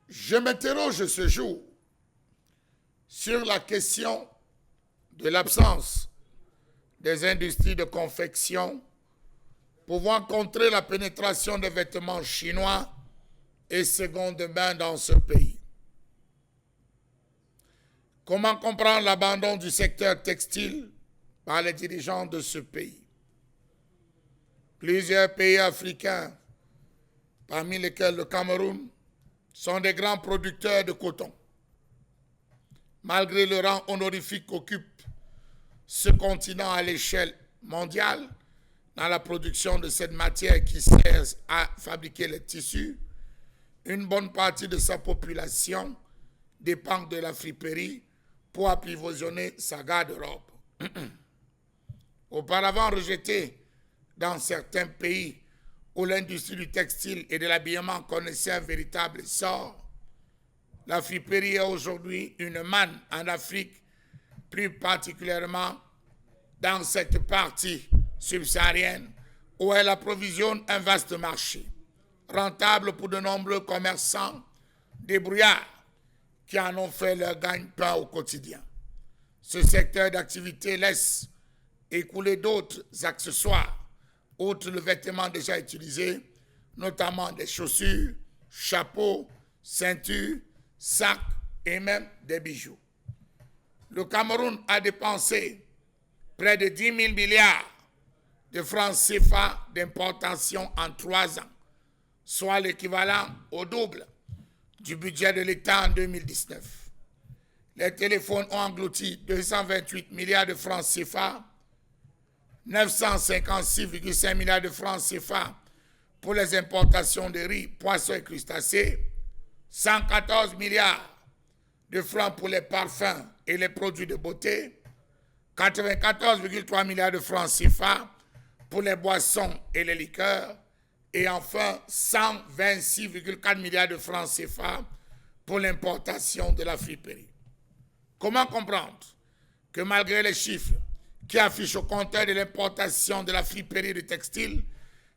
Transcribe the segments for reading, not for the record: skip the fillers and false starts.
Je m'interroge ce jour sur la question de l'absence des industries de confection pouvant contrer la pénétration des vêtements chinois et seconde main dans ce pays. Comment comprendre l'abandon du secteur textile par les dirigeants de ce pays? Plusieurs pays africains, parmi lesquels le Cameroun, sont des grands producteurs de coton. Malgré le rang honorifique qu'occupe ce continent à l'échelle mondiale, dans la production de cette matière qui sert à fabriquer les tissus, une bonne partie de sa population dépend de la friperie pour approvisionner sa garde-robe. Auparavant rejetée dans certains pays où l'industrie du textile et de l'habillement connaissait un véritable essor, la friperie est aujourd'hui une manne en Afrique, plus particulièrement dans cette partie subsaharienne où elle approvisionne un vaste marché, rentable pour de nombreux commerçants débrouillards qui en ont fait leur gagne-pain au quotidien. Ce secteur d'activité laisse écouler d'autres accessoires, outre le vêtement déjà utilisé, notamment des chaussures, chapeaux, ceintures, sacs et même des bijoux. Le Cameroun a dépensé près de 10 000 milliards de francs CFA d'importation en 3 ans, soit l'équivalent au double du budget de l'État en 2019. Les téléphones ont englouti 228 milliards de francs CFA, 956,5 milliards de francs CFA pour les importations de riz, poissons et crustacés, 114 milliards de francs pour les parfums et les produits de beauté, 94,3 milliards de francs CFA pour les boissons et les liqueurs, et enfin 126,4 milliards de francs CFA pour l'importation de la friperie. Comment comprendre que malgré les chiffres qui affichent au compteur de l'importation de la friperie de textile,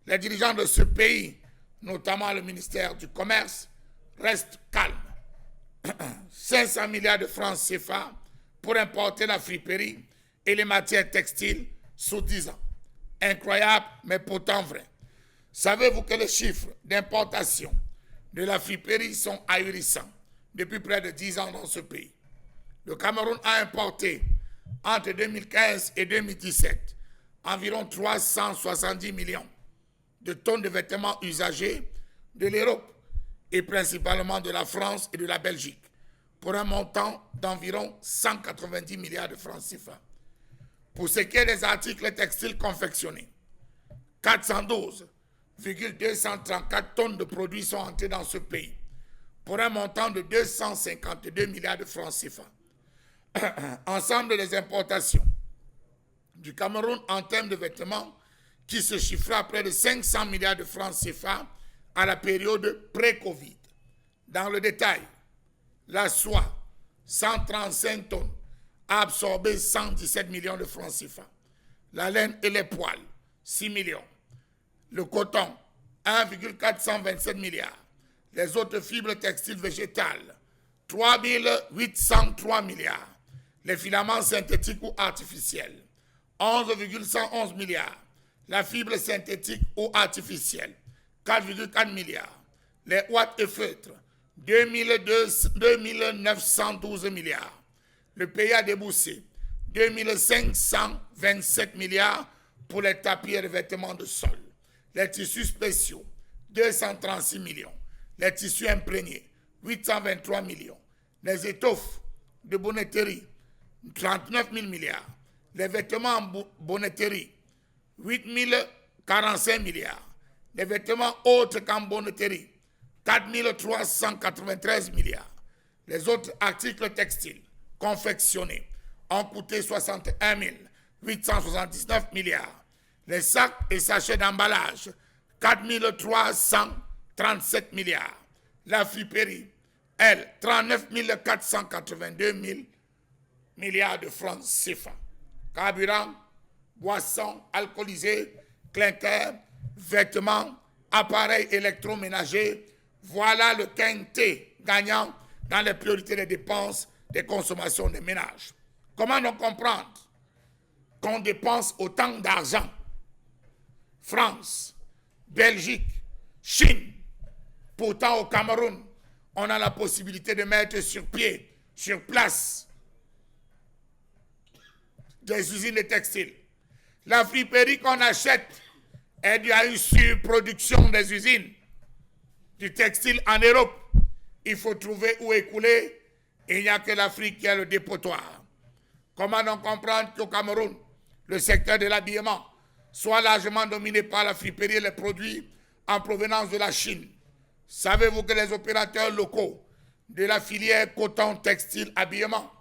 les dirigeants de ce pays, notamment le ministère du Commerce, restent calmes? 500 milliards de francs CFA pour importer la friperie et les matières textiles sous 10 ans. Incroyable, mais pourtant vrai. Savez-vous que les chiffres d'importation de la friperie sont ahurissants depuis près de 10 ans dans ce pays? Le Cameroun a importé entre 2015 et 2017 environ 370 millions de tonnes de vêtements usagés de l'Europe et principalement de la France et de la Belgique pour un montant d'environ 190 milliards de francs CFA. Pour ce qui est des articles textiles confectionnés, 412,234 tonnes de produits sont entrés dans ce pays pour un montant de 252 milliards de francs CFA. Ensemble des importations du Cameroun en termes de vêtements qui se chiffraient à près de 500 milliards de francs CFA à la période pré-Covid. Dans le détail, la soie, 135 tonnes, a absorbé 117 millions de francs CFA. La laine et les poils, 6 millions. Le coton, 1,427 milliards. Les autres fibres textiles végétales, 3 803 milliards. Les filaments synthétiques ou artificiels, 11,111 milliards. La fibre synthétique ou artificielle, 4,4 milliards. Les ouates et feutres, 2912 milliards. Le pays a déboursé 2527 milliards pour les tapis et les vêtements de sol. Les tissus spéciaux, 236 millions. Les tissus imprégnés, 823 millions. Les étoffes de bonneterie, 39 000 milliards. Les vêtements en bonneterie, 8 045 milliards. Les vêtements autres qu'en bonneterie, 4 393 milliards. Les autres articles textiles confectionnés ont coûté 61 879 milliards. Les sacs et sachets d'emballage, 4 337 milliards. La friperie, elle, 39 482 milliards de francs CFA. Carburant, boissons alcoolisées, clinker, vêtements, appareils électroménagers, voilà le quintet gagnant dans les priorités des dépenses des consommations des ménages. Comment donc comprendre qu'on dépense autant d'argent? France, Belgique, Chine. Pourtant, au Cameroun, on a la possibilité de mettre sur pied, sur place, des usines de textiles. La friperie qu'on achète est due à une surproduction des usines du textile en Europe. Il faut trouver où écouler. Et il n'y a que l'Afrique qui a le dépotoir. Comment donc comprendre qu'au Cameroun, le secteur de l'habillement soit largement dominé par la friperie et les produits en provenance de la Chine? Savez-vous que les opérateurs locaux de la filière coton, textile, habillement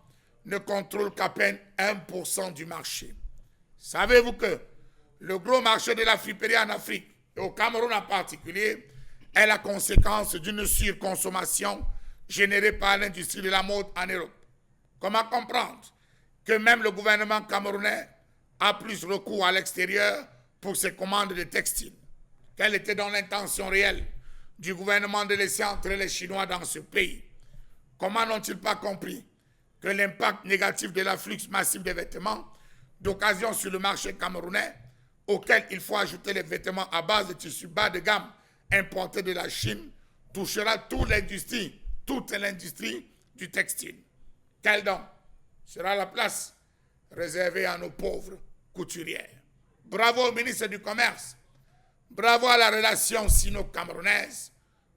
ne contrôlent qu'à peine 1% du marché? Savez-vous que le gros marché de la friperie en Afrique, et au Cameroun en particulier, est la conséquence d'une surconsommation générée par l'industrie de la mode en Europe? Comment comprendre que même le gouvernement camerounais a plus recours à l'extérieur pour ses commandes de textiles? Quelle était donc l'intention réelle du gouvernement de laisser entrer les Chinois dans ce pays? Comment n'ont-ils pas compris que l'impact négatif de l'afflux massif des vêtements d'occasion sur le marché camerounais, auquel il faut ajouter les vêtements à base de tissus bas de gamme importés de la Chine, touchera toute l'industrie du textile? Quelle donc sera la place réservée à nos pauvres couturières? Bravo au ministre du Commerce, bravo à la relation sino-camerounaise,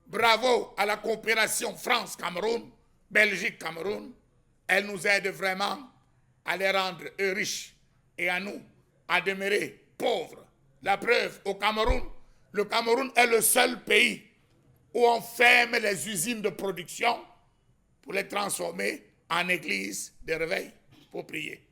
bravo à la coopération France-Cameroun, Belgique-Cameroun. Elle nous aide vraiment à les rendre eux riches et à nous à demeurer pauvres. La preuve, au Cameroun, le Cameroun est le seul pays où on ferme les usines de production pour les transformer en églises de réveil pour prier.